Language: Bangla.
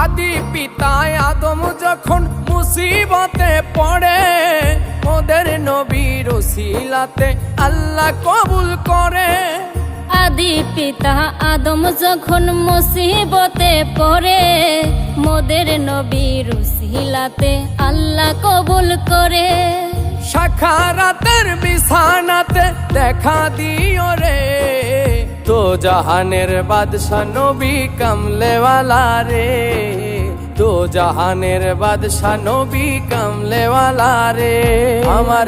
আদি পিতা আদম যখন মুসিবতে পড়ে, ওদের নবীর ওসিলাতে আল্লাহ কবুল করে। আদি পিতা আদম যখন মুসিবতে পড়ে, মোদের নবীর উসিলাতে আল্লাহ কবুল করে। সাখারাতের বিছানাতে দেখা দিও রে, তো জাহানের বাদশা নবী কামলেওয়ালা রে, তো জাহানের বাদশা নবী কামলেওয়ালা রে। আমার